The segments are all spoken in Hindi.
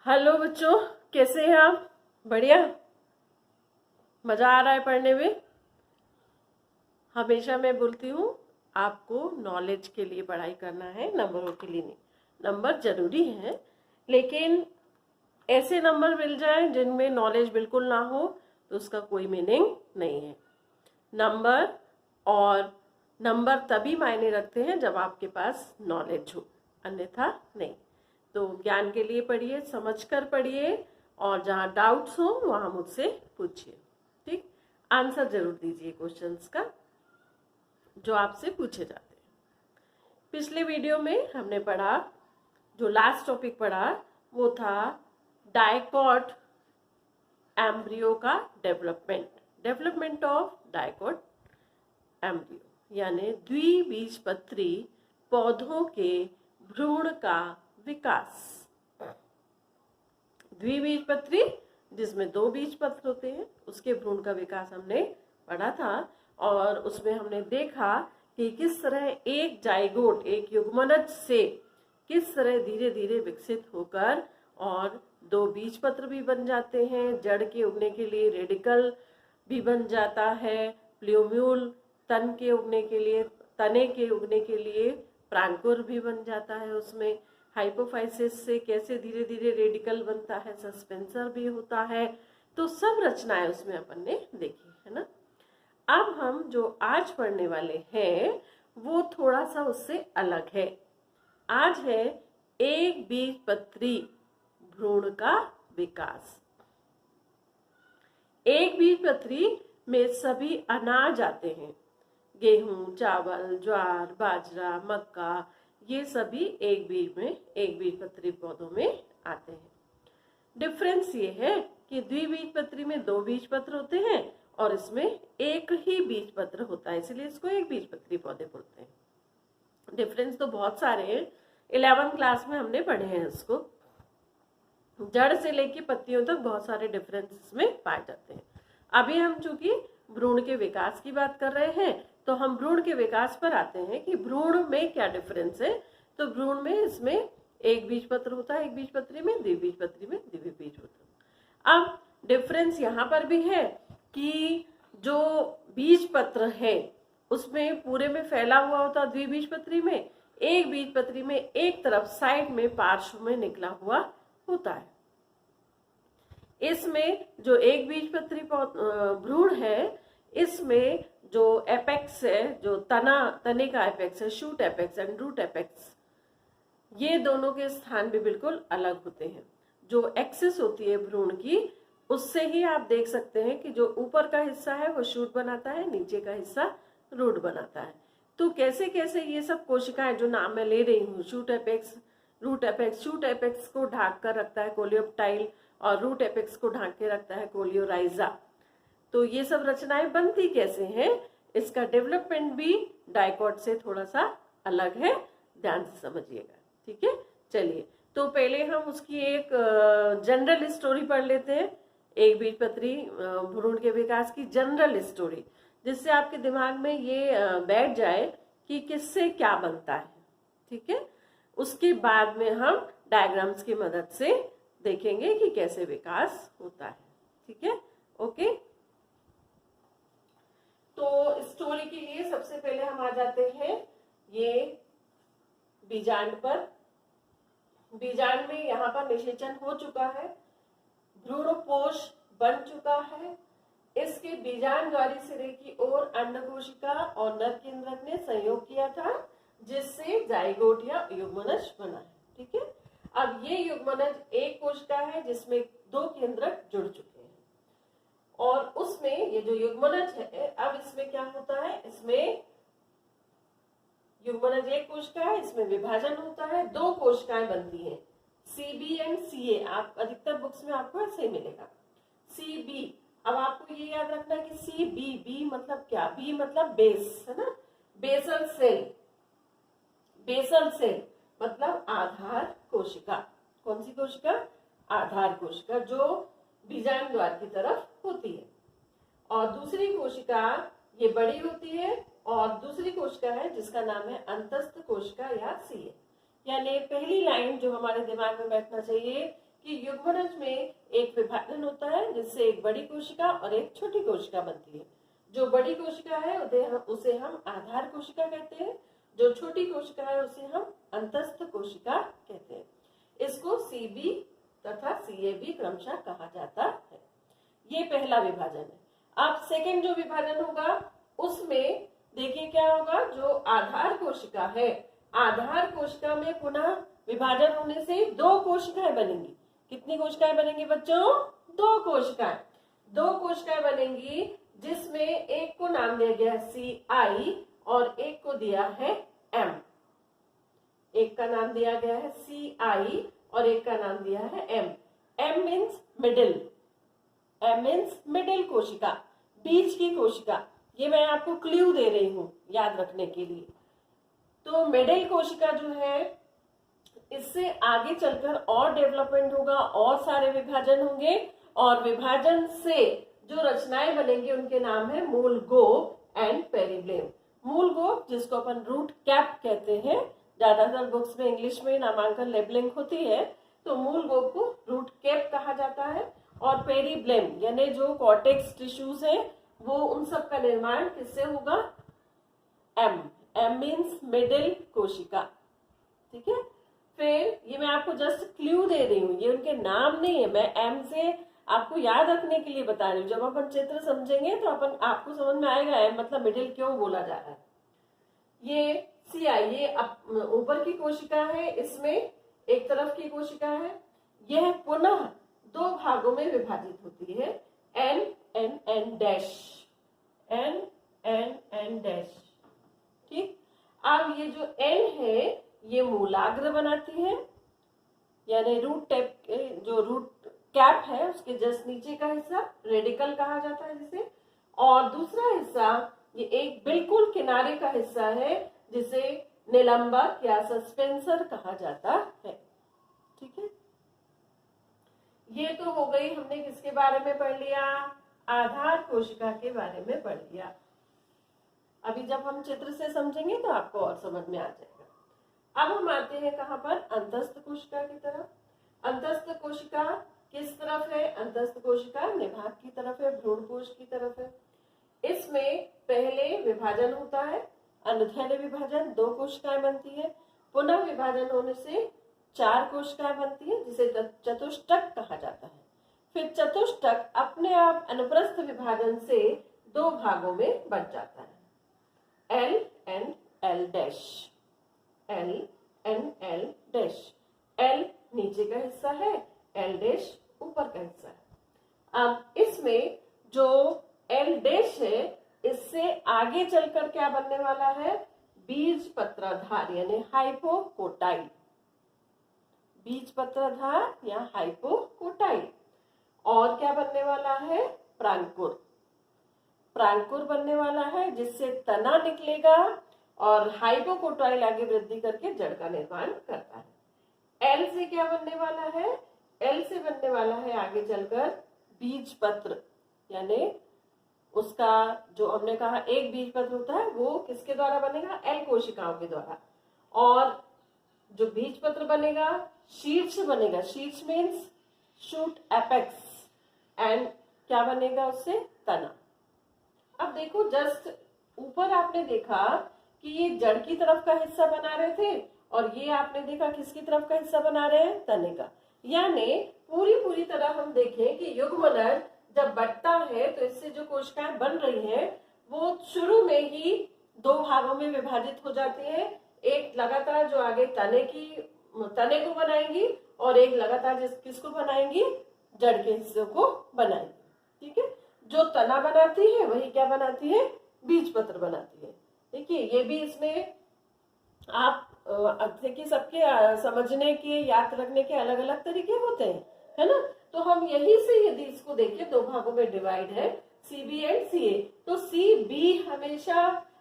हेलो बच्चों, कैसे हैं आप? बढ़िया, मजा आ रहा है पढ़ने में। हमेशा मैं बोलती हूँ आपको नॉलेज के लिए पढ़ाई करना है, नंबरों के लिए नहीं। नंबर जरूरी है, लेकिन ऐसे नंबर मिल जाए जिनमें नॉलेज बिल्कुल ना हो तो उसका कोई मीनिंग नहीं है। नंबर तभी मायने रखते हैं जब आपके पास नॉलेज हो, अन्यथा नहीं। तो ज्ञान के लिए पढ़िए, समझकर पढ़िए, और जहाँ डाउट्स हो वहाँ मुझसे पूछिए। ठीक, आंसर जरूर दीजिए क्वेश्चंस का जो आपसे पूछे जाते हैं। पिछले वीडियो में हमने पढ़ा, जो लास्ट टॉपिक पढ़ा वो था डाइकॉट एम्ब्रियो का डेवलपमेंट ऑफ डाइकॉट एम्ब्रियो, यानी द्विबीजपत्री पौधों के भ्रूण का विकास। द्विबीजपत्री जिसमें 2 बीजपत्र होते हैं, उसके भ्रूण का विकास हमने पढ़ा था। और उसमें हमने देखा कि किस तरह एक जाइगोट, एक युग्मनज से किस तरह धीरे धीरे विकसित होकर और 2 बीजपत्र भी बन जाते हैं। जड़ के उगने के लिए रेडिकल भी बन जाता है, प्ल्यूम्यूल तने के उगने के लिए प्रांकुर भी बन जाता है। उसमें हाइपोफाइसिस से कैसे धीरे धीरे रेडिकल बनता है, सस्पेंसर भी होता है। तो सब रचनाएं उसमें अपन ने देखी है ना। अब हम जो आज पढ़ने वाले हैं वो थोड़ा सा उससे अलग है। आज है एक बीजपत्री भ्रूण का विकास। एक बीजपत्री में सभी अनाज आते हैं, गेहूं, चावल, ज्वार, बाजरा, मक्का, ये सभी एक बीजपत्री पौधों में आते हैं। डिफरेंस ये है कि द्विबीजपत्री में 2 बीजपत्र होते हैं और इसमें एक ही बीजपत्र होता है, इसलिए इसको एक बीजपत्री पौधे बोलते हैं। डिफरेंस तो बहुत सारे हैं, 11th क्लास में हमने पढ़े हैं इसको। जड़ से लेके पत्तियों तक बहुत सारे डिफरेंस इसमें पाए जाते हैं। अभी हम चूंकि भ्रूण के विकास की बात कर रहे हैं तो हम भ्रूण के विकास पर आते हैं कि भ्रूण में क्या डिफरेंस है। तो भ्रूण में इसमें एक बीजपत्र होता है, एक बीजपत्री में, द्विबीजपत्री में द्विबीज होता है। अब डिफरेंस यहाँ पर भी है कि जो बीजपत्र है उसमें पूरे में फैला हुआ होता, द्विबीजपत्री में एक बीजपत्री में एक तरफ साइड में पार्श्व में निकला हुआ होता है। इसमें जो एक बीजपत्री भ्रूण है, इसमें जो एपेक्स है, जो तने का एपेक्स है, shoot apex and root apex, ये दोनों के स्थान भी बिल्कुल अलग होते हैं। जो एक्सिस होती है भ्रूण की, उससे ही आप देख सकते हैं कि जो ऊपर का हिस्सा है वो शूट बनाता है, नीचे का हिस्सा रूट बनाता है। तो कैसे कैसे ये सब कोशिकाएं, जो नाम मैं ले रही हूँ, shoot apex, root apex, shoot apex को ढाक कर रखता है कोलियोप्टाइल और रूट एपेक्स को ढाक के रखता है कोलियोराइजा। तो ये सब रचनाएं बनती कैसे हैं, इसका डेवलपमेंट भी डाइकॉट से थोड़ा सा अलग है, ध्यान से समझिएगा। ठीक है, चलिए तो पहले हम उसकी एक जनरल स्टोरी पढ़ लेते हैं, एक बीजपत्री भ्रूण के विकास की जनरल स्टोरी, जिससे आपके दिमाग में ये बैठ जाए कि किससे क्या बनता है। ठीक है, उसके बाद में हम डायग्राम्स की मदद से देखेंगे कि कैसे विकास होता है। ठीक है, ओके। तो स्टोरी के लिए सबसे पहले हम आ जाते हैं ये बीजांड पर। बीजांड में यहाँ पर निषेचन हो चुका है, भ्रूणपोष बन चुका है। इसके बीजांडद्वारी सिरे की ओर अंडकोशिका और नर केंद्रक ने संयोग किया था, जिससे जाइगोट या युग्मनज बना है। ठीक है, अब ये युग्मनज एक कोशिका है जिसमें 2 केंद्रक जुड़ चुके हैं, और उसमें ये जो युग्मनज है, अब इसमें क्या होता है, इसमें युग्मनज एक कोशिका है, इसमें विभाजन होता है, 2 कोशिकाएं बनती हैं, CB एंड CA। आप अधिकतर बुक्स में आपको ऐसे ही मिलेगा, CB। अब आपको ये याद रखना है कि CB मतलब क्या, B मतलब बेस है ना, बेसल सेल। बेसल सेल मतलब आधार कोशिका। कौन सी कोशिका? आधार कोशिका, जो बीजांड द्वार की तरफ होती है। और दूसरी कोशिका ये बड़ी होती है, और दूसरी कोशिका है जिसका नाम है अंतस्थ कोशिका या CA। यानी पहली लाइन जो हमारे दिमाग में बैठना चाहिए कि युग्मनज में एक विभाजन होता है जिससे एक बड़ी कोशिका और एक छोटी कोशिका बनती है। जो बड़ी कोशिका है उसे हम आधार कोशिका कहते हैं, जो छोटी कोशिका है उसे हम अंतस्थ कोशिका कहते हैं। इसको सीबी तथा सीएबी क्रमशः कहा जाता है। ये पहला विभाजन है। अब सेकंड जो विभाजन होगा उसमें देखिए क्या होगा, जो आधार कोशिका है, आधार कोशिका में पुनः विभाजन होने से दो कोशिकाएं बनेंगी। कितनी कोशिकाएं बनेंगी बच्चों? दो कोशिकाएं। दो कोशिकाएं बनेंगी जिसमें एक को नाम दिया गया है CI और एक को दिया है M। एक का नाम दिया गया है CI और एक का नाम दिया है M। M means middle, M means middle कोशिका, बीच की कोशिका। ये मैं आपको क्लू दे रही हूं याद रखने के लिए। तो मिडिल कोशिका जो है इससे आगे चलकर और डेवलपमेंट होगा, और सारे विभाजन होंगे, और विभाजन से जो रचनाएं बनेंगी उनके नाम है मूल गोप एंड पेरिब्लेम। मूल गोप जिसको अपन रूट कैप कहते हैं, ज्यादातर बुक्स में इंग्लिश में नामांकन लेबलिंग होती है, तो मूल गोप को रूट कैप कहा जाता है। और पेरिब्लेम यानी जो कॉर्टेक्स टिश्यूज है वो उन सब का निर्माण किससे होगा? M। M मीन्स मिडिल कोशिका। ठीक है, फिर ये मैं आपको जस्ट क्लू दे रही हूँ, ये उनके नाम नहीं है, मैं M से आपको याद रखने के लिए बता रही हूँ। जब अपन चित्र समझेंगे तो अपन आपको समझ में आएगा M मतलब मिडिल क्यों बोला जा रहा है। ये CI ये ऊपर की कोशिका है, इसमें एक तरफ की कोशिका है, यह पुनः दो भागों में विभाजित होती है, N N N dash, N N N dash. ठीक, अब ये जो N है ये मूलाग्र बनाती है, यानी रूट टेप जो रूट कैप है उसके जस्ट नीचे का हिस्सा रेडिकल कहा जाता है जिसे, और दूसरा हिस्सा ये एक बिल्कुल किनारे का हिस्सा है जिसे निलंबक या सस्पेंसर कहा जाता है। ठीक है, ये तो हो गई, हमने किसके बारे में पढ़ लिया? आधार कोशिका के बारे में पढ़ लिया। अभी जब हम चित्र से समझेंगे तो आपको और समझ में आ जाएगा। अब हम आते हैं कहाँ पर? अंतस्थ कोशिका की तरफ। अंतस्थ कोशिका किस तरफ है? अंतस्थ कोशिका निभाग की तरफ है, भ्रूण कोश की तरफ है। इसमें पहले विभाजन होता है, अनुदैर्ध्य विभाजन, दो कोशिकाएं बनती है, पुनः विभाजन होने से चार कोशिकाएं बनती है जिसे चतुष्टक कहा जाता है। फिर चतुष्टक अपने आप अनुप्रस्थ विभाजन से दो भागों में बंट जाता है, L N L dash, L N L dash. L नीचे का हिस्सा है, L डैश ऊपर का हिस्सा है। अब इसमें जो L डैश है इससे आगे चलकर क्या बनने वाला है? बीज पत्राधार यानी हाइपोकोटाइल, बीज पत्राधार या हाइपोकोटाइल। और क्या बनने वाला है? प्रांकुर, प्रांकुर बनने वाला है जिससे तना निकलेगा और हाइपोकोटाइल आगे वृद्धि करके जड़ का निर्माण करता है। एल से क्या बनने वाला है? एल से बनने वाला है आगे चलकर बीज पत्र, यानी उसका जो हमने कहा एक बीज पत्र होता है वो किसके द्वारा बनेगा? एल कोशिकाओं के द्वारा। और जो बीज पत्र बनेगा शीर्ष बनेगा, शीर्ष मीन्स शूट एपेक्स, एंड क्या बनेगा उससे? तना। अब देखो जस्ट ऊपर आपने देखा कि ये जड़ की तरफ का हिस्सा बना रहे थे और ये आपने देखा किसकी तरफ का हिस्सा बना रहे हैं? तने का। यानी पूरी तरह हम देखें कि युग्मनज जब बढ़ता है तो इससे जो कोशिकाएं बन रही हैं वो शुरू में ही दो भागों में विभाजित हो जाती है। एक लगातार जो आगे तने को बनाएंगी और एक लगातार किसको बनाएंगी? जड़ के हिस्से को बनाएंगी। ठीक है, जो तना बनाती है वही क्या बनाती है? बीज पत्र बनाती है। देखिए ये भी इसमें आप देखिए सबके समझने के याद रखने के अलग अलग तरीके होते हैं, है ना। तो हम यही से यदि इसको देखिए दो भागों में डिवाइड है, CB एंड CA, तो CB हमेशा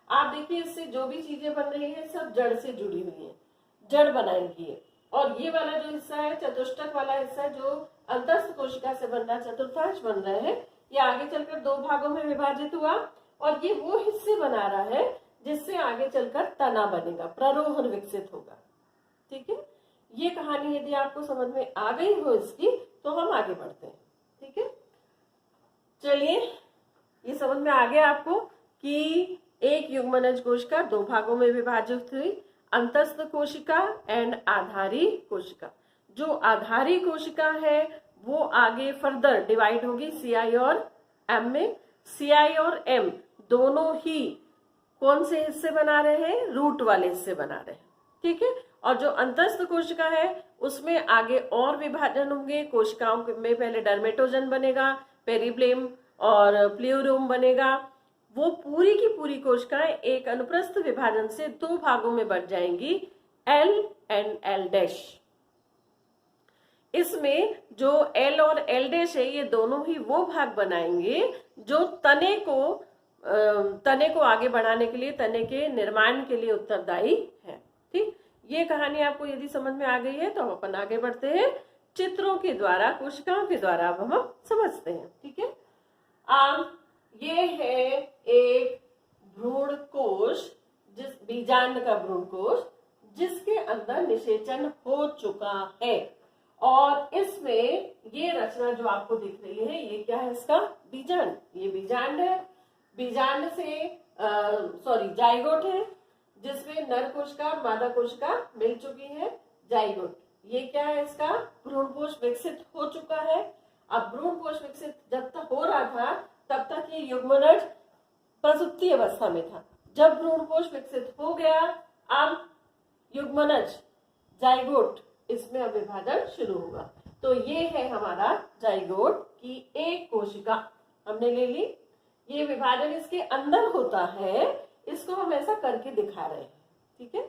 आप देखिए इससे जो भी चीजें बन रही है सब जड़ से जुड़ी हुई है, जड़ बनाएंगी। और ये वाला जो हिस्सा है चतुष्टक वाला हिस्सा जो अंतस्थ कोशिका से बन रहा है, चतुर्थांश बन रहे हैं, ये आगे चलकर दो भागों में विभाजित हुआ और ये वो हिस्से बना रहा है जिससे आगे चलकर तना बनेगा, प्ररोहण विकसित होगा। ठीक है, ये कहानी यदि आपको समझ में आ गई हो इसकी, तो हम आगे बढ़ते हैं। ठीक है, चलिए, ये समझ में आ गया आपको कि एक युग्मनज कोशिका दो भागों में विभाजित हुई, अंतस्थ कोशिका एंड आधारी कोशिका। जो आधारी कोशिका है वो आगे फर्दर डिवाइड होगी CI और M में। CI और M दोनों ही कौन से हिस्से बना रहे हैं? रूट वाले हिस्से बना रहे हैं। ठीक है, और जो अंतस्थ कोशिका है उसमें आगे और विभाजन होंगे। कोशिकाओं में पहले डर्मेटोजन बनेगा, पेरिप्लेम और प्ल्यूरुम बनेगा। वो पूरी की पूरी कोशिकाएं एक अनुप्रस्थ विभाजन से दो भागों में बढ़ जाएंगी, L एंड L'। इसमें जो L और L' है ये दोनों ही वो भाग बनाएंगे जो तने को आगे बढ़ाने के लिए, तने के निर्माण के लिए उत्तरदायी है। ठीक, ये कहानी आपको यदि समझ में आ गई है तो हम अपन आगे बढ़ते हैं चित्रों के द्वारा, कोशिकाओं के द्वारा अब हम समझते हैं। ठीक है, अब ये है एक भ्रूण कोश, जिस बीजांड का भ्रूण कोश, जिसके अंदर निषेचन हो चुका है। और इसमें ये रचना जो आपको दिख रही है ये क्या है? इसका बीजांड। ये बीजांड है। बीजांड से जाइगोट है, जिसमें नर कोशिका और मादा कोशिका मिल चुकी है, जाइगोट। ये क्या है? इसका भ्रूणपोष विकसित हो चुका है। अब भ्रूणपोष विकसित जब तक हो रहा था तब तक ये युग्मनज प्रसुप्ति अवस्था में था। जब भ्रूणपोष विकसित हो गया, अब युग्मनज जाइगोट, इसमें अब विभाजन शुरू होगा। तो ये है हमारा जाइगोट की एक कोशिका हमने ले ली। ये विभाजन इसके अंदर होता है, इसको हम ऐसा करके दिखा रहे हैं। ठीक है,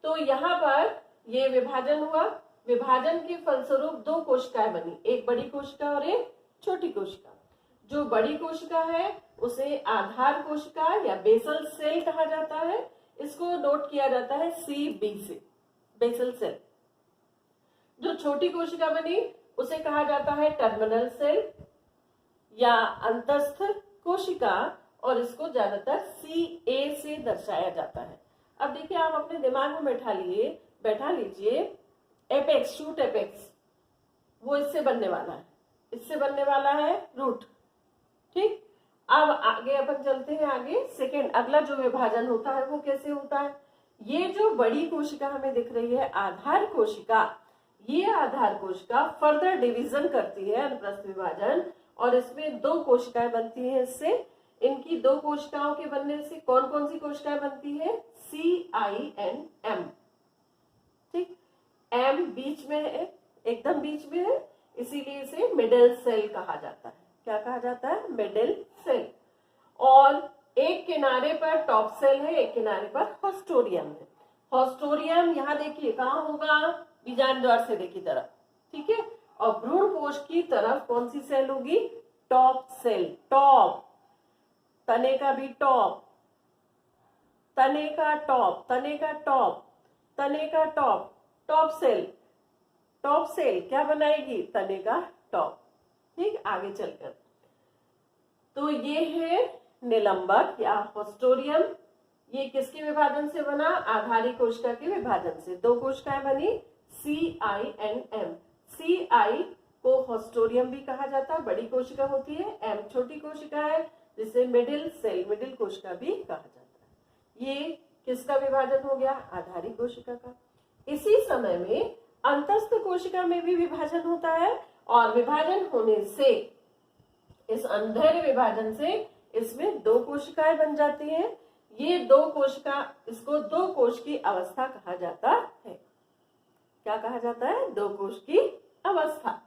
तो यहाँ पर ये विभाजन हुआ। विभाजन के फलस्वरूप दो कोशिकाएं बनी, एक बड़ी कोशिका और एक छोटी कोशिका। जो बड़ी कोशिका है उसे आधार कोशिका या बेसल सेल कहा जाता है। इसको नोट किया जाता है CB से, बेसल सेल। जो छोटी कोशिका बनी उसे कहा जाता है टर्मिनल सेल या अंतस्थ कोशिका, और इसको ज्यादातर CA से दर्शाया जाता है। अब देखिए, आप अपने दिमाग में बैठा लीजिए एपेक्स, शूट एपेक्स, वो इससे बनने वाला है, इससे बनने वाला है रूट। ठीक, अब आगे अपन चलते हैं। आगे सेकेंड, अगला जो विभाजन होता है वो कैसे होता है? ये जो बड़ी कोशिका हमें दिख रही है आधार कोशिका, ये आधार कोशिका फर्दर डिवीजन करती है, अनुप्रस्थ विभाजन, और इसमें दो कोशिकाएं बनती हैं। इससे इनकी दो कोशिकाओं के बनने से कौन कौन सी कोशिकाएं बनती है? CI and M। ठीक, M बीच में है, एकदम बीच में है, इसीलिए इसे मिडिल सेल कहा जाता है। क्या कहा जाता है? Middle cell. और एक किनारे पर टॉप सेल है, एक किनारे पर हॉस्टोरियम है। हॉस्टोरियम यहाँ देखिए कहाँ होगा? बीजांड द्वार से देखी तरफ। ठीक है, और भ्रूणपोष की तरफ कौन सी सेल होगी? Top cell. टॉप, तने का भी टॉप, तने का टॉप, तने का टॉप, तने का top, top cell. Top cell क्या बनाएगी? तने का टॉप। ठीक, आगे चलकर तो ये है निलंबक या हॉस्टोरियम। ये किसके विभाजन से बना? आधारी कोशिका के विभाजन से। दो कोशिकाएं बनी, CI एंड M। CI को हॉस्टोरियम भी कहा जाता है, बड़ी कोशिका होती है। M छोटी कोशिका है, जिसे मिडिल सेल, मिडिल कोशिका भी कहा जाता है। ये किसका विभाजन हो गया? आधारी कोशिका का। इसी समय में अंतस्थ कोशिका में भी विभाजन होता है, और विभाजन होने से, इस अंधेरे विभाजन से इसमें दो कोशिकाएं बन जाती हैं। ये दो कोशिका, इसको दो कोश की अवस्था कहा जाता है। क्या कहा जाता है? दो कोश की अवस्था।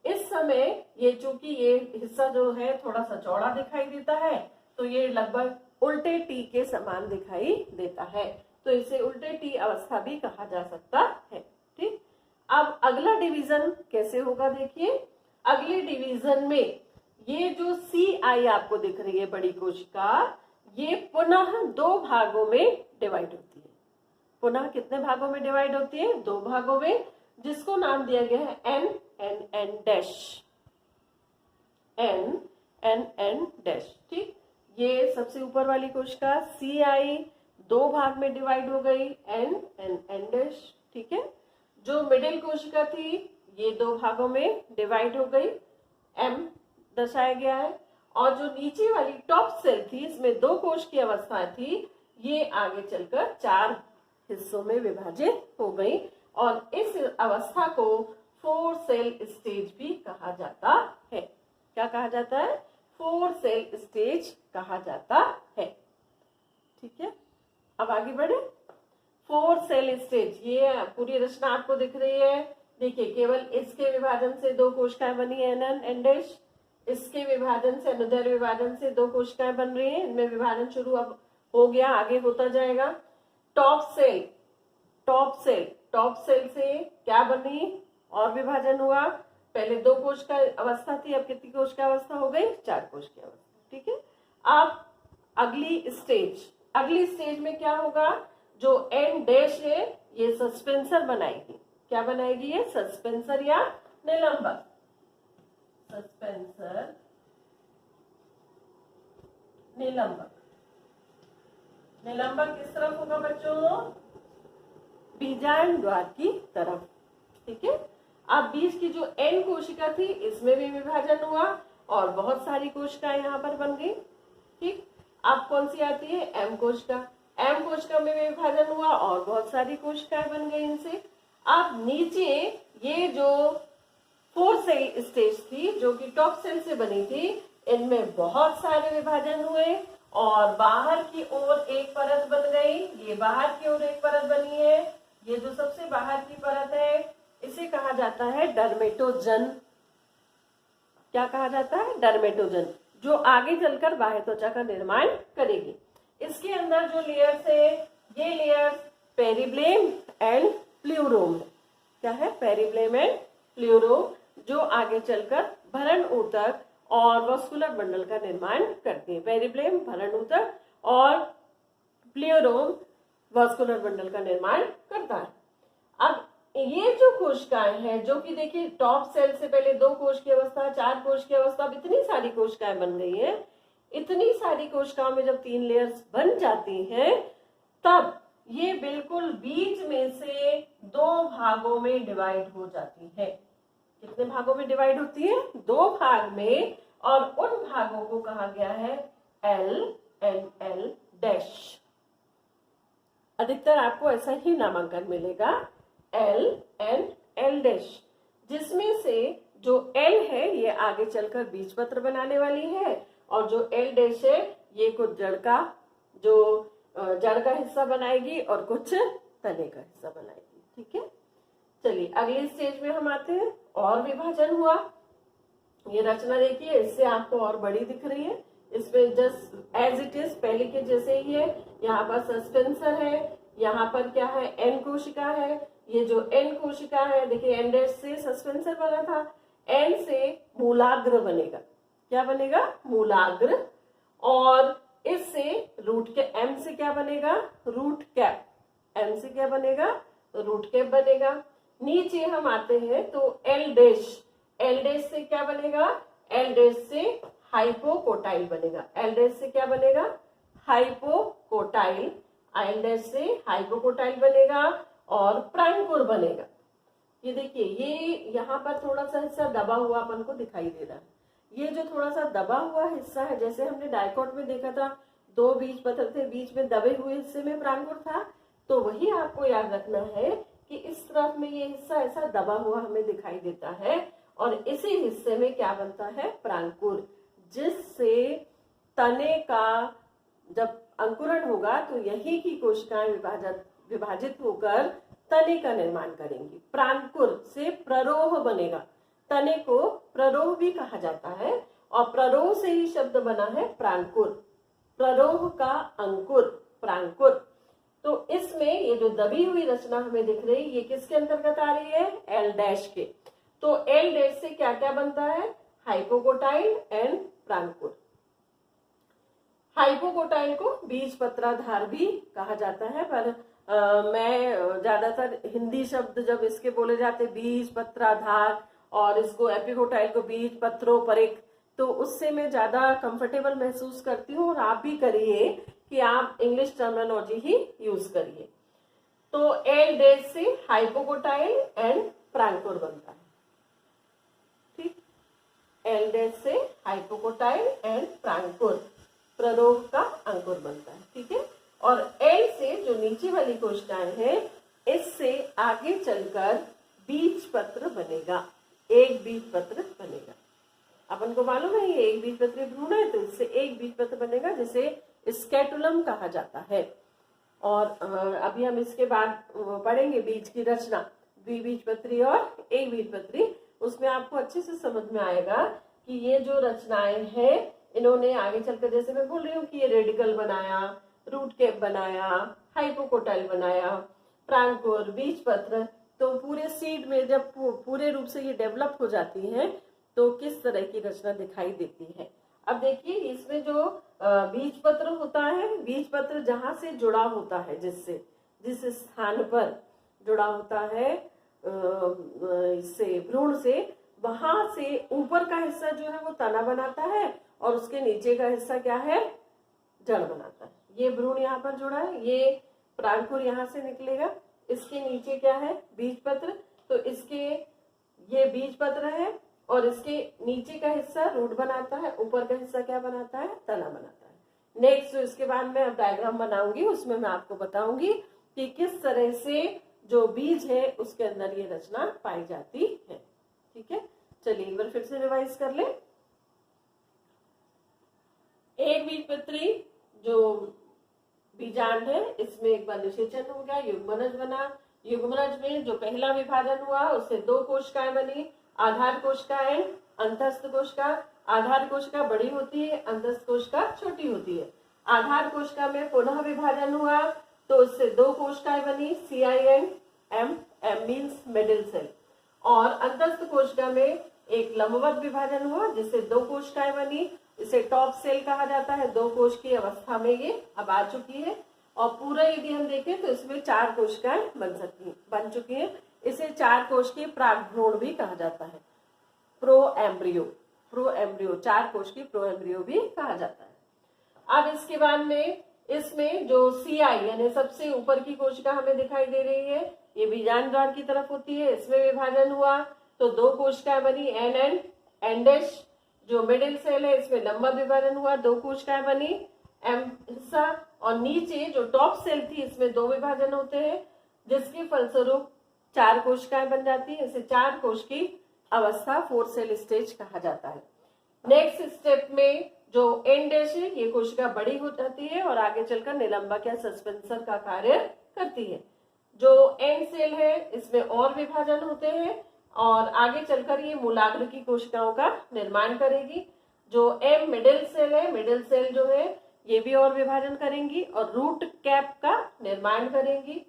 इस समय ये, चूंकि ये हिस्सा जो है थोड़ा सा चौड़ा दिखाई देता है, तो ये लगभग उल्टे टी के समान दिखाई देता है, तो इसे उल्टे टी अवस्था भी कहा जा सकता है। ठीक, अब अगला डिवीजन कैसे होगा? देखिए, अगले डिवीजन में ये जो CI आपको दिख रही है बड़ी कोशिका, ये पुनः दो भागों में डिवाइड होती है। पुनः कितने भागों में डिवाइड होती है? दो भागों में, जिसको नाम दिया गया है N N N dash, N N N dash. ठीक, ये सबसे ऊपर वाली कोशिका CI दो भाग में डिवाइड हो गई, N N N डैश। ठीक है, जो मिडिल कोशिका थी ये दो भागों में डिवाइड हो गई, एम दर्शाया गया है। और जो नीचे वाली टॉप सेल थी इसमें दो कोश की अवस्था थी, ये आगे चलकर चार हिस्सों में विभाजित हो गई और इस अवस्था को 4 सेल स्टेज भी कहा जाता है। क्या कहा जाता है? 4 सेल स्टेज कहा जाता है। ठीक है, अब आगे बढ़े। 4 सेल स्टेज, ये पूरी रचना आपको दिख रही है। देखिए, केवल इसके विभाजन से दो कोशिकाएं बनी है, एन एंड डैश। इसके विभाजन से, अनुदैर्घ्य विभाजन से दो कोशिकाएं बन रही हैं। इनमें विभाजन शुरू अब हो गया, आगे होता जाएगा। Top cell, top cell, top cell से क्या बनी और विभाजन हुआ। पहले दो कोश का अवस्था थी, अब कितनी कोश की अवस्था हो गई? 4 कोश की अवस्था। ठीक है, अब अगली स्टेज में क्या होगा? जो एन डैश है ये सस्पेंसर बनाएगी। क्या बनाएगी? ये सस्पेंसर या निलंबक। सस्पेंसर, निलंबक। निलंबक किस तरफ होगा बच्चों? बीजांड द्वार की तरफ। ठीक है, अब बीज की जो एन कोशिका थी इसमें भी विभाजन हुआ और बहुत सारी कोशिकाएं यहाँ पर बन गई। ठीक, अब कौन सी आती है? एम कोशिका। एम कोशिका में भी विभाजन हुआ और बहुत सारी कोशिकाएं बन गई इनसे। अब नीचे ये जो 4 सेल स्टेज थी जो कि टॉप सेल से बनी थी, इनमें बहुत सारे विभाजन हुए और बाहर की ओर एक परत बन गई। ये बाहर की ओर एक परत बनी है। ये जो सबसे बाहर की परत है इसे कहा जाता है डर्मेटोजन। क्या कहा जाता है? डर्मेटोजन, जो आगे चलकर बाह्य त्वचा का निर्माण करेगी। इसके अंदर जो लेयर्स है, ये लेयर्स पेरिब्लेम एंड प्लूरोम है। क्या है? पेरिब्लेम एंड प्लूरोम, जो आगे चलकर भरण ऊतक और वस्कुलर बंडल का निर्माण करती है। पेरिब्लेम भरण ऊतक और प्लूरोम वस्कुलर बंडल का निर्माण करता है। अब ये जो कोशिकाएं हैं, जो कि देखिए टॉप सेल से पहले 2 कोश की अवस्था, 4 कोश की अवस्था, अब इतनी सारी कोशिकाएं बन गई हैं। इतनी सारी कोशिकाओं में जब 3 लेयर्स बन जाती हैं तब ये बिल्कुल बीच में से 2 भागों में डिवाइड हो जाती है। कितने भागों में डिवाइड होती है? 2 भाग में, और उन भागों को कहा गया है एल एंड एल डैश। अधिकतर आपको ऐसा ही नामांकन मिलेगा, एल एंड एल डैश, जिसमें से जो एल है ये आगे चलकर बीजपत्र बनाने वाली है और जो एल डैश है ये कुछ जड़ का हिस्सा बनाएगी और कुछ तने का हिस्सा बनाएगी। ठीक है, चलिए अगली स्टेज में हम आते हैं। और विभाजन हुआ, ये रचना देखिए, इससे आपको और बड़ी दिख रही है। इसमें जस्ट एज इट इज पहले के जैसे ही है। यहाँ पर सस्पेंसर है, यहाँ पर क्या है? एन कोशिका है। ये जो एन कोशिका है, देखिए एन डैश से सस्पेंसर बना था, एन से मूलाग्र बनेगा। क्या बनेगा? मूलाग्र। और इससे रूट के एम से क्या बनेगा? Root cap. एम से क्या बनेगा? रूट कैप बनेगा। नीचे हम आते हैं तो एल डैश, एल डैश से क्या बनेगा? एल डैश से हाइपोकोटाइल बनेगा। एल डैश से क्या बनेगा? हाइपोकोटाइल। एल डैश से हाइपोकोटाइल बनेगा और प्रांकुर बनेगा। ये देखिए, ये यहाँ पर थोड़ा सा हिस्सा दबा हुआ अपन को दिखाई दे रहा है। ये जो थोड़ा सा दबा हुआ हिस्सा है, जैसे हमने डायकॉट में देखा था 2 बीजपत्र थे, बीच में दबे हुए हिस्से में प्रांकुर था, तो वही आपको याद रखना है कि इस तरफ में ये हिस्सा ऐसा दबा हुआ हमें दिखाई देता है और इसी हिस्से में क्या बनता है? प्रांकुर, जिससे तने का जब अंकुरण होगा तो यही की कोशिकाएं विभाजित होकर तने का निर्माण करेंगी। प्रांकुर से प्ररोह बनेगा। तने को प्ररोह भी कहा जाता है और प्ररोह से ही शब्द बना है प्रांकुर। प्ररोह का अंकुर, प्रांकुर। तो इसमें ये जो दबी हुई रचना हमें दिख रही, ये किसके अंतर्गत आ रही है? एल डैश के। तो एल डैश से क्या क्या बनता है? Hypocotyl and प्रांकुर। हाइपोकोटाइल को बीजपत्राधार भी कहा जाता है, पर मैं ज्यादातर हिंदी शब्द जब इसके बोले जाते बीजपत्राधार और इसको एपिकोटाइल को बीजपत्रोपरिक, तो उससे मैं ज्यादा कंफर्टेबल महसूस करती हूँ और आप भी करिए कि आप इंग्लिश टर्मिनोलॉजी ही यूज करिए। तो एल डैश से हाइपोकोटाइल एंड प्रांकोर बनता है। ठीक, एल डैश से हाइपोकोटाइल एंड प्रांकोर, प्ररोग का अंकुर बनता है। ठीक है, और एल से जो नीचे वाली कोशिकाएं हैं, इससे आगे चलकर बीज पत्र बनेगा, एक बीज पत्र बनेगा। अपन को मालूम है ये एक बीजपत्री भ्रूण है, तो इससे एक बीजपत्र बनेगा जिसे स्केटुलम कहा जाता है। और अभी हम इसके बाद पढ़ेंगे बीज की रचना, द्विबीजपत्री और एक बीजपत्री। उसमें आपको अच्छे से समझ में आएगा कि ये जो रचनाएं हैं, इन्होंने आगे चलकर, जैसे मैं बोल रही हूँ कि ये रेडिकल बनाया, रूट कैप बनाया, हाइपोकोटाइल बनाया, प्रांकोर, बीजपत्र, तो पूरे सीड में जब पूरे रूप से ये डेवलप हो जाती है तो किस तरह की रचना दिखाई देती है। अब देखिए इसमें जो बीज पत्र होता है, बीज पत्र जहां से जुड़ा होता है, जिस स्थान पर जुड़ा होता है इससे, भ्रूण से, वहां से ऊपर का हिस्सा जो है वो तना बनाता है और उसके नीचे का हिस्सा क्या है, जड़ बनाता है। ये भ्रूण यहाँ पर जुड़ा है, ये प्रांकुर यहाँ से निकलेगा, इसके नीचे क्या है, बीज पत्र, तो इसके ये बीज पत्र है और इसके नीचे का हिस्सा रूट बनाता है, ऊपर का हिस्सा क्या बनाता है, तना बनाता है। नेक्स्ट इसके बाद मैं अब डायग्राम बनाऊंगी, उसमें मैं आपको बताऊंगी कि किस तरह से जो बीज है उसके अंदर ये रचना पाई जाती है। ठीक है, चलिए एक बार फिर से रिवाइज कर ले। एक बीजपत्री जो बीजांड है, इसमें एक बार निषेचन हो गया, युग्मनज बना, युग्मनज में जो पहला विभाजन हुआ उससे दो कोशिकाएं बनी, आधार कोशिका एंड अंतस्थ कोशिका। आधार कोशिका बड़ी होती है, अंतस्थ कोशिका छोटी होती है। आधार कोशिका में पुनः विभाजन हुआ तो उससे दो कोशिकाएं बनी, CI and M, M means middle cell. और अंतस्थ कोशिका में एक लंबवत विभाजन हुआ जिससे दो कोशिकाएं बनी, इसे टॉप सेल कहा जाता है। दो कोश की अवस्था में ये अब आ चुकी है और पूरा यदि हम देखें तो इसमें 4 कोशिकाएं बन चुकी हैं। इसे 4 कोश के प्रागभ्रूण भी कहा जाता है, प्रो एम्ब्रियो, 4 कोश की प्रो एम्ब्रियो भी कहा जाता है। अब इसके बाद में इसमें जो CI यानी सबसे ऊपर की कोशिका हमें दिखाई दे रही है, ये बीजांड द्वार की तरफ होती है, इसमें विभाजन हुआ तो दो कोशिकाएं बनी, N एंड N डैश। जो मिडिल सेल है इसमें लंबा विभाजन हुआ, दो कोशिकाएं बनी, M हिस्सा। और नीचे जो टॉप सेल थी इसमें दो विभाजन होते हैं जिसके फलस्वरूप 4 कोशिकाएं बन जाती है। इसे 4 कोश की अवस्था 4 सेल स्टेज कहा जाता है। नेक्स्ट स्टेप में जो एन डैश है, ये कोशिका बड़ी हो जाती है और आगे चलकर निलंबक या सस्पेंसर का कार्य करती है। जो एन सेल है इसमें और विभाजन होते हैं और आगे चलकर ये मूलाग्र की कोशिकाओं का निर्माण करेगी। जो एम मिडिल सेल है, मिडिल सेल जो है ये भी और विभाजन करेंगी और रूट कैप का निर्माण करेंगी।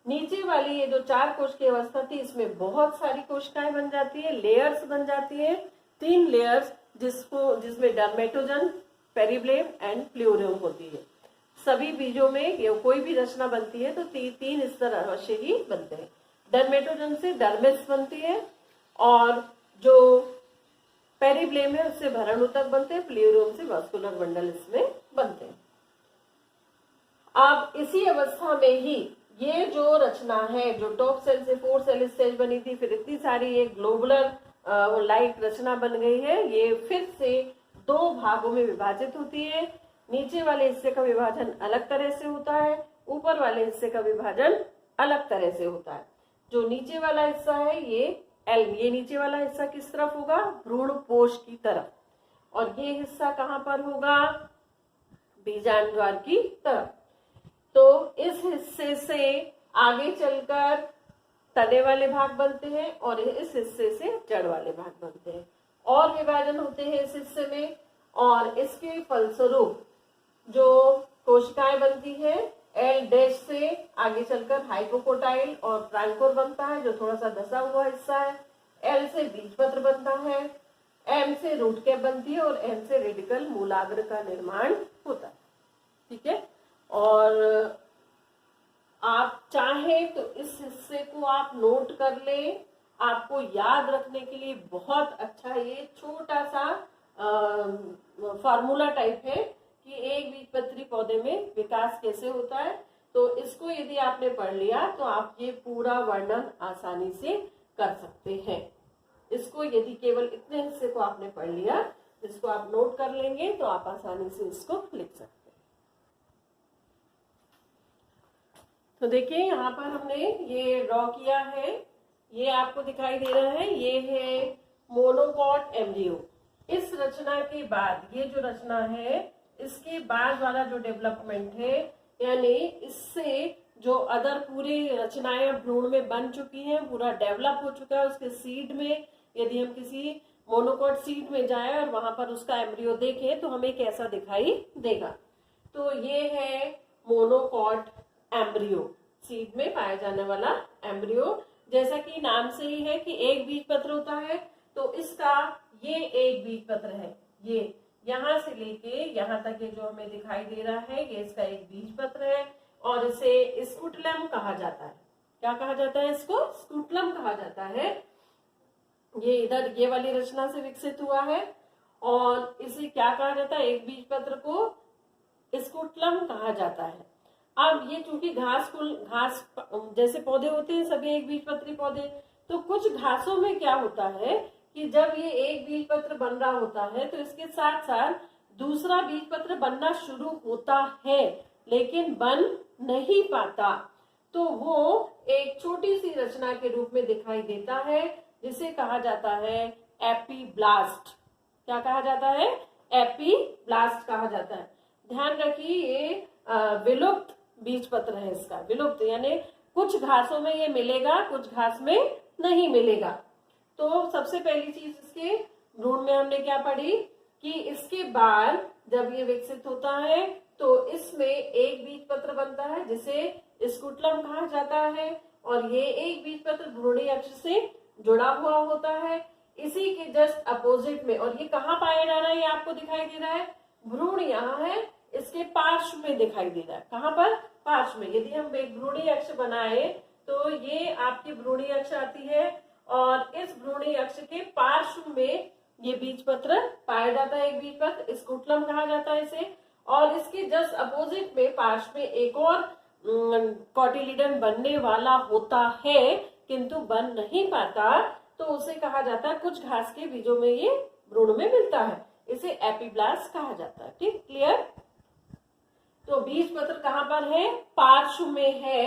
नीचे वाली ये जो 4 कोश की अवस्था थी इसमें बहुत सारी कोशिकाएं बन जाती है, लेयर्स बन जाती है, 3 लेयर्स, जिसमें डर्मेटोजन, पेरिब्लेम एंड प्लूरियम होती है। सभी बीजों में ये कोई भी रचना बनती है तो 3 स्तर अवश्य ही बनते हैं। डर्मेटोजन से डर्मिस बनती है और जो पेरिब्लेम है उससे भरण ऊतक बनते हैं, प्लूरियम से वास्कुलर बंडल इसमें बनते हैं। अब इसी अवस्था में ही ये जो रचना है, जो टॉप सेल से 4 सेल स्टेज बनी थी, फिर इतनी सारी ये ग्लोबुलर लाइक रचना बन गई है, ये फिर से 2 भागों में विभाजित होती है। नीचे वाले हिस्से का विभाजन अलग तरह से होता है, ऊपर वाले हिस्से का विभाजन अलग तरह से होता है। जो नीचे वाला हिस्सा है ये एल्म, ये नीचे वाला हिस्सा किस तरफ होगा, भ्रूण पोष की तरफ, और ये हिस्सा कहां पर होगा, बीजांड द्वार की तरफ। तो इस हिस्से से आगे चलकर तने वाले भाग बनते हैं और इस हिस्से से जड़ वाले भाग बनते हैं और विभाजन होते हैं इस हिस्से में। और इसके फलस्वरूप जो कोशिकाएं बनती है, एल डैश से आगे चलकर हाइपोकोटाइल और प्रांकोर बनता है जो थोड़ा सा धसा हुआ हिस्सा है। एल से बीजपत्र बनता है, एम से रूट कैप बनती है और एन से रेडिकल मूलाग्र का निर्माण होता है। ठीक है, और आप चाहें तो इस हिस्से को आप नोट कर लें, आपको याद रखने के लिए बहुत अच्छा ये छोटा सा फॉर्मूला टाइप है कि एक बीजपत्री पौधे में विकास कैसे होता है। तो इसको यदि आपने पढ़ लिया तो आप ये पूरा वर्णन आसानी से कर सकते हैं। इसको यदि केवल इतने हिस्से को आपने पढ़ लिया, इसको आप नोट कर लेंगे तो आप आसानी से इसको लिख सकते हैं। तो देखिए यहाँ पर हमने ये ड्रॉ किया है, ये आपको दिखाई दे रहा है, ये है मोनोकॉट एम्ब्रियो। इस रचना के बाद, ये जो रचना है इसके बाद वाला जो डेवलपमेंट है, यानी इससे जो अदर पूरी रचनाएं भ्रूण में बन चुकी हैं, पूरा डेवलप हो चुका है, उसके सीड में यदि हम किसी मोनोकॉट सीड में जाए और वहां पर उसका एम्ब्रियो देखें तो हमें कैसा दिखाई देगा। तो ये है मोनोकॉट एम्ब्रियो, सीड में पाया जाने वाला एम्ब्रियो। जैसा कि नाम से ही है कि एक बीजपत्र होता है, तो इसका ये एक बीजपत्र है, ये यहाँ से लेके यहाँ तक ये जो हमें दिखाई दे रहा है, ये इसका एक बीजपत्र है और इसे स्कूटलम कहा जाता है। क्या कहा जाता है इसको? स्कूटलम कहा जाता है। ये इधर ये वाली रचना से विकसित हुआ है और इसे क्या कहा जाता है? एक बीजपत्र को स्कूटलम कहा जाता है। अब ये चूंकि घास जैसे पौधे होते हैं सभी एक बीजपत्री पौधे, तो कुछ घासों में क्या होता है कि जब ये एक बीजपत्र बन रहा होता है तो इसके साथ साथ दूसरा बीजपत्र बनना शुरू होता है लेकिन बन नहीं पाता, तो वो एक छोटी सी रचना के रूप में दिखाई देता है जिसे कहा जाता है एपीब्लास्ट। क्या कहा जाता है? एपीब्लास्ट कहा जाता है। ध्यान रखिए ये विलुप्त बीजपत्र है, इसका विलुप्त यानी कुछ घासों में ये मिलेगा, कुछ घास में नहीं मिलेगा। तो सबसे पहली चीज इसके भ्रूण में हमने क्या पढ़ी कि इसके बाद जब ये विकसित होता है तो इसमें एक बीजपत्र बनता है जिसे स्कूटलम कहा जाता है और ये एक बीजपत्र भ्रूणी अक्ष से जुड़ा हुआ होता है। इसी के जस्ट अपोजिट में, और ये कहाँ पाया जा रहा है? ये आपको दिखाई दे रहा है, भ्रूण यहाँ है, इसके पार्श्व में दिखाई दे रहा है। कहाँ पर? पार्श्व में। यदि हम एक भ्रूणी अक्ष बनाए तो ये आपकी भ्रूणी अक्ष आती है और इस भ्रूणी अक्ष के पार्श्व में ये बीजपत्र पाया जाता है, एक बीजपत्र स्कूटलम कहा जाता है इसे। और इसके जस्ट अपोजिट में पार्श्व में एक और कॉटिलीडन बनने वाला होता है किंतु बन नहीं पाता, तो उसे कहा जाता है, कुछ घास के बीजों में ये भ्रूण में मिलता है, इसे एपीब्लास्ट कहा जाता है। ठीक, क्लियर? तो बीजपत्र कहाँ पर है? पार्श्व में है,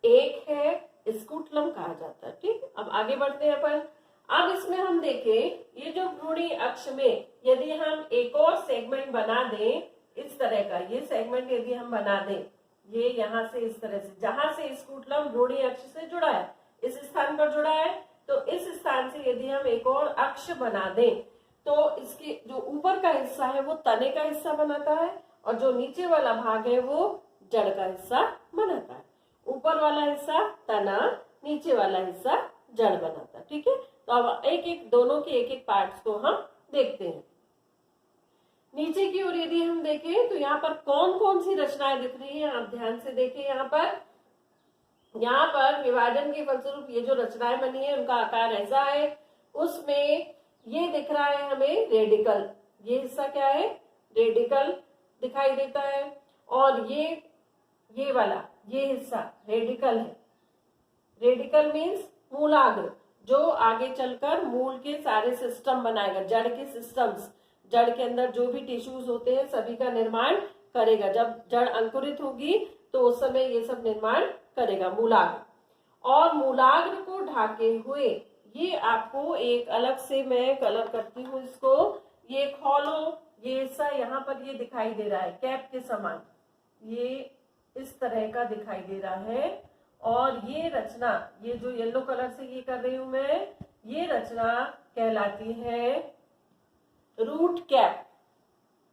एक है, स्कूटलम कहा जाता है। ठीक, अब आगे बढ़ते हैं अपन। अब इसमें हम देखें ये जो भ्रूणी अक्ष में यदि हम एक और सेगमेंट बना दें इस तरह का, ये सेगमेंट यदि हम बना दें, ये यहाँ से इस तरह से, जहां से स्कूटलम भ्रूणी अक्ष से जुड़ा है, इस स्थान पर जुड़ा है, तो इस स्थान से यदि हम एक और अक्ष बना दें तो इसके जो ऊपर का हिस्सा है वो तने का हिस्सा बनाता है और जो नीचे वाला भाग है वो जड़ का हिस्सा बनाता है। ऊपर वाला हिस्सा तना, नीचे वाला हिस्सा जड़ बनाता है। ठीक है, तो अब एक एक दोनों के एक एक पार्ट्स को हम देखते हैं। नीचे की ओर यदि हम देखें तो यहाँ पर कौन कौन सी रचनाएं दिख रही हैं, आप ध्यान से देखें। यहाँ पर विभाजन के फलस्वरूप ये जो रचनाएं बनी है उनका आकार ऐसा है। उसमें ये दिख रहा है हमें रेडिकल, ये हिस्सा क्या है? रेडिकल दिखाई देता है और ये वाला ये हिस्सा रेडिकल है। रेडिकल मीन्स मूलाग्र, जो आगे चलकर मूल के सारे सिस्टम बनाएगा, जड़ के सिस्टम्स, जड़ के अंदर जो भी टिश्यूज होते हैं सभी का निर्माण करेगा। जब जड़ अंकुरित होगी तो उस समय ये सब निर्माण करेगा, मूलाग्र। और मूलाग्र को ढाके हुए ये आपको एक अलग से मैं कलर करती हूँ इसको, ये एक हॉलो ये हिस्सा यहाँ पर ये दिखाई दे रहा है कैप के समान, ये इस तरह का दिखाई दे रहा है। और ये रचना, ये जो येलो कलर से ये कर रही हूं मैं, ये रचना कहलाती है रूट कैप।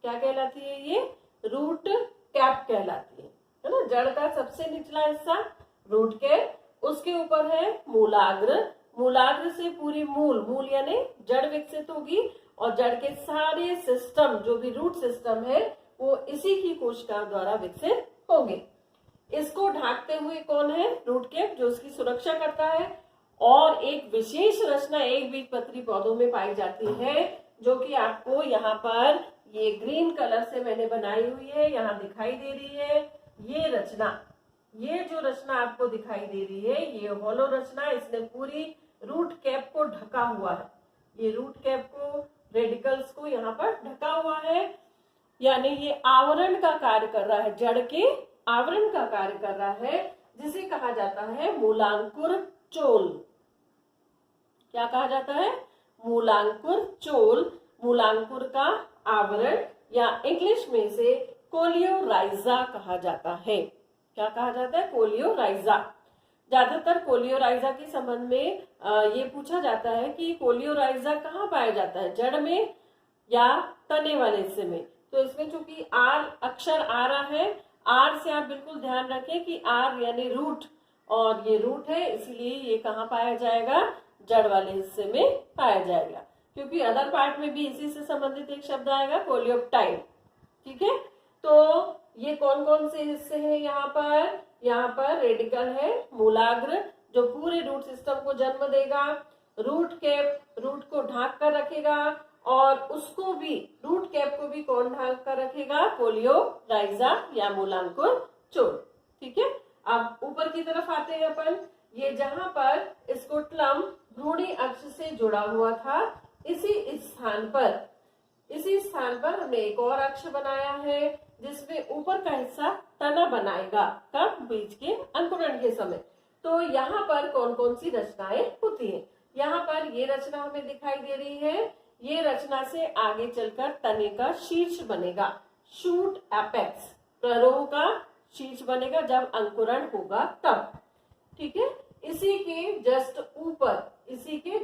क्या कहलाती है ये? रूट कैप कहलाती है ना। जड़ का सबसे निचला हिस्सा रूट कैप, उसके ऊपर है मूलाग्र, मूलाग्र से पूरी मूल यानी जड़ विकसित होगी और जड़ के सारे सिस्टम जो भी रूट सिस्टम है वो इसी की कोशिकाओं द्वारा विकसित होंगे। इसको ढाकते हुए कौन है? रूट कैप, जो इसकी सुरक्षा करता है। और एक विशेष रचना एक बीजपत्री पौधों में पाई जाती है जो कि आपको यहाँ पर ये ग्रीन कलर से मैंने बनाई हुई है, यहाँ दिखाई दे रही है। ये रचना ये जो रचना आपको दिखाई दे रही है ये होलो रचना, इसने पूरी रूट कैप को ढका हुआ है। ये रूट कैप को, रेडिकल्स को यहाँ पर ढका हुआ है, यानी ये आवरण का कार्य कर रहा है, जड़ के आवरण का कार्य कर रहा है, जिसे कहा जाता है मूलांकुर चोल। क्या कहा जाता है? मूलांकुर चोल, मूलांकुर का आवरण, या इंग्लिश में से कोलियोराइजा कहा जाता है। क्या कहा जाता है? कोलियोराइजा। ज्यादातर कोलियोराइजा के संबंध में ये पूछा जाता है कि कोलियोराइजा कहाँ पाया जाता है, जड़ में या तने वाले हिस्से में। तो इसमें चूंकि आर अक्षर आ रहा है, आर से आप बिल्कुल ध्यान रखें कि आर यानी रूट, और ये रूट है, इसीलिए ये कहाँ पाया जाएगा? जड़ वाले हिस्से में पाया जाएगा। क्योंकि अदर पार्ट में भी इसी से संबंधित एक शब्द आएगा, कोलियोप्टाइल। ठीक है, तो ये कौन कौन से हिस्से हैं यहाँ पर? यहाँ पर रेडिकल है, मूलाग्र जो पूरे रूट सिस्टम को जन्म देगा, रूट कैप रूट को ढांक कर रखेगा, और उसको भी, रूट कैप को भी कौन ढांक कर रखेगा? कोलियोराइजा या मूलांकुर चोल। ठीक है, अब ऊपर की तरफ आते हैं अपन। ये जहां पर स्कुटलम भ्रूणी अक्ष से जुड़ा हुआ था, इसी स्थान पर हमने एक और अक्ष बनाया है, जिसमें ऊपर का हिस्सा तना बनाएगा, कब? बीज के अंकुरण के समय। तो यहाँ पर कौन कौन सी रचनाएं होती हैं? यहाँ पर ये रचना हमें दिखाई दे रही है। ये रचना से आगे चलकर तने का शीर्ष बनेगा, शूट एपेक्स, प्ररोह का शीर्ष बनेगा जब अंकुरण होगा तब। ठीक है, इसी के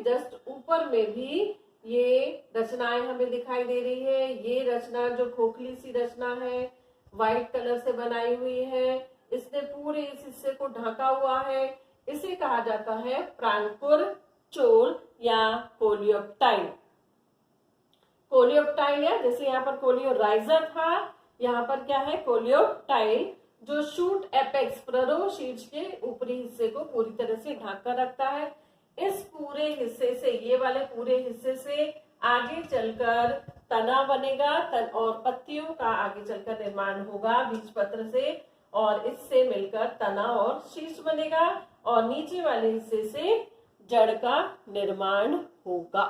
जस्ट ऊपर में भी ये रचनाएं हमें दिखाई दे रही है। ये रचना जो खोखली सी रचना है, व्हाइट कलर से बनाई हुई है, इसने पूरे इस हिस्से को ढका हुआ है, इसे कहा जाता है प्रांकुर चोल या कोलियोप्टाइल। कोलियोप्टाइल है, जैसे यहाँ पर कोलियोराइजा था, यहाँ पर क्या है? कोलियोप्टाइल, जो शूट एपेक्स, प्ररोह शीर्ष के ऊपरी हिस्से को पूरी तरह से ढक कर रखता है। इस पूरे हिस्से से, ये वाले पूरे हिस्से से आगे चलकर तना बनेगा, और पत्तियों का आगे चलकर निर्माण होगा बीजपत्र से, और इससे मिलकर तना और शीर्ष बनेगा, और नीचे वाले हिस्से से जड़ का निर्माण होगा।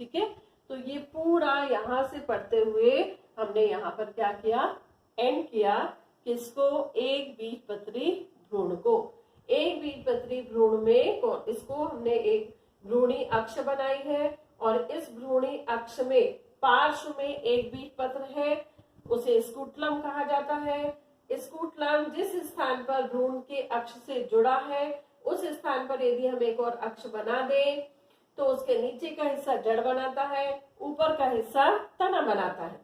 ठीक है, तो ये पूरा यहाँ से पढ़ते हुए हमने यहाँ पर क्या किया? एंड किया किसको? एक बीजपत्री भ्रूण को। एक बीजपत्री भ्रूण में इसको हमने एक भ्रूणी अक्ष बनाई है, और इस भ्रूणी अक्ष में पार्श्व में एक बीजपत्र है, उसे स्कुटलम कहा जाता है। स्कुटलम जिस स्थान पर भ्रूण के अक्ष से जुड़ा है, उस स्थान पर यदि हम एक और अक्ष बना दें तो उसके नीचे का हिस्सा जड़ बनाता है, ऊपर का हिस्सा तना बनाता है।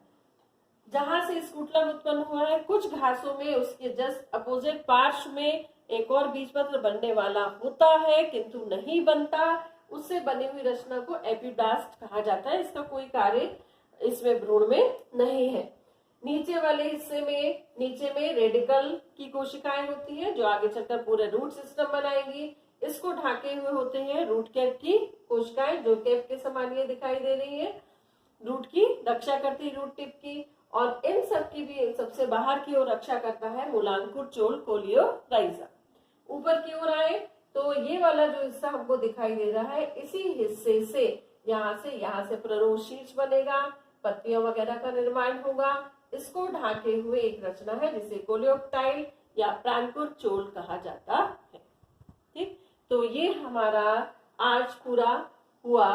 जहां से स्कुटलम उत्पन्न हुआ है, कुछ घासों में उसके जस्ट अपोजिट पार्श्व में एक और बीजपत्र बनने वाला होता है, किंतु नहीं बनता। उससे बनी हुई रचना को एपिब्लास्ट कहा जाता है। इसका कोई कार्य इसमें भ्रूण में नहीं है। नीचे वाले हिस्से में, नीचे में रेडिकल की कोशिकाएं होती हैं, जो आगे चलकर पूरे रूट सिस्टम बनाएंगी। इसको ढाके हुए होते हैं रूट कैप की कोशिकाएं, जो कैप के समान ये दिखाई दे रही है, रूट की रक्षा करती है, रूट टिप की। और इन सब की भी सबसे बाहर की ओर रक्षा करता है मूलांकुर चोल कोलियोराइजा। ऊपर की ओर आए तो ये वाला जो हिस्सा हमको दिखाई दे रहा है, इसी हिस्से से यहाँ से प्ररोह शीर्ष बनेगा, पत्तियों वगैरह का निर्माण होगा। इसको ढाके हुए एक रचना है जिसे कोलियोप्टाइल या प्रांकुर चोल कहा जाता है। ठीक, तो ये हमारा आज पूरा हुआ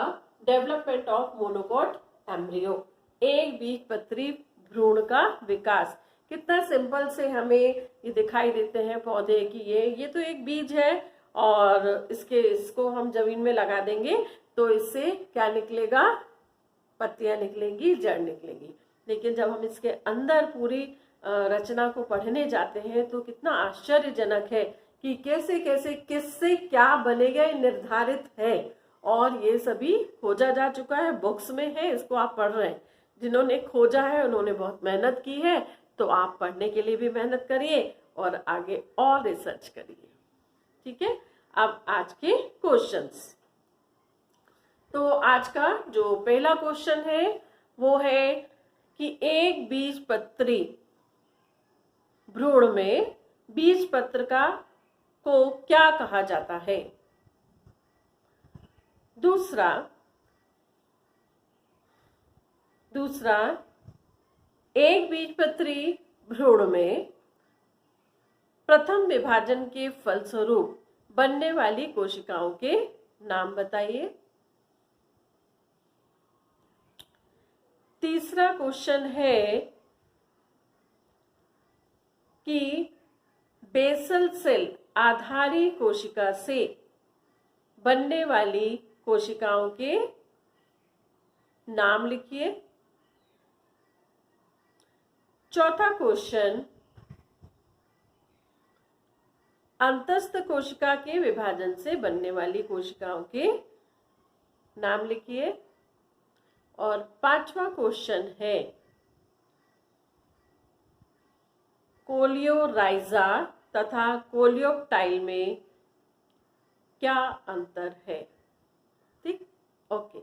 डेवलपमेंट ऑफ मोनोकॉट एम्ब्रियो, एक बीजपत्री भ्रूण का विकास। कितना सिंपल से हमें ये दिखाई देते हैं पौधे की, ये तो एक बीज है, और इसको हम जमीन में लगा देंगे तो इससे क्या निकलेगा? पत्तियां निकलेंगी, जड़ निकलेगी। लेकिन जब हम इसके अंदर पूरी रचना को पढ़ने जाते हैं तो कितना आश्चर्यजनक है कि कैसे कैसे किससे क्या बनेगा निर्धारित है, और ये सभी खोजा जा चुका है, बुक्स में है, इसको आप पढ़ रहे हैं। जिन्होंने खोजा है उन्होंने बहुत मेहनत की है, तो आप पढ़ने के लिए भी मेहनत करिए और आगे और रिसर्च करिए। ठीक है, अब आज के क्वेश्चंस। तो आज का जो पहला क्वेश्चन है वो है कि एक बीजपत्री भ्रूण में बीज पत्रिका को क्या कहा जाता है? दूसरा एक बीजपत्री भ्रूण में प्रथम विभाजन के फलस्वरूप बनने वाली कोशिकाओं के नाम बताइए। तीसरा क्वेश्चन है कि बेसल सेल आधारी कोशिका से बनने वाली कोशिकाओं के नाम लिखिए। चौथा क्वेश्चन, अंतस्थ कोशिका के विभाजन से बनने वाली कोशिकाओं के नाम लिखिए। और पांचवा क्वेश्चन है कोलियोराइजा तथा कोलियोप्टाइल में क्या अंतर है? ठीक, ओके।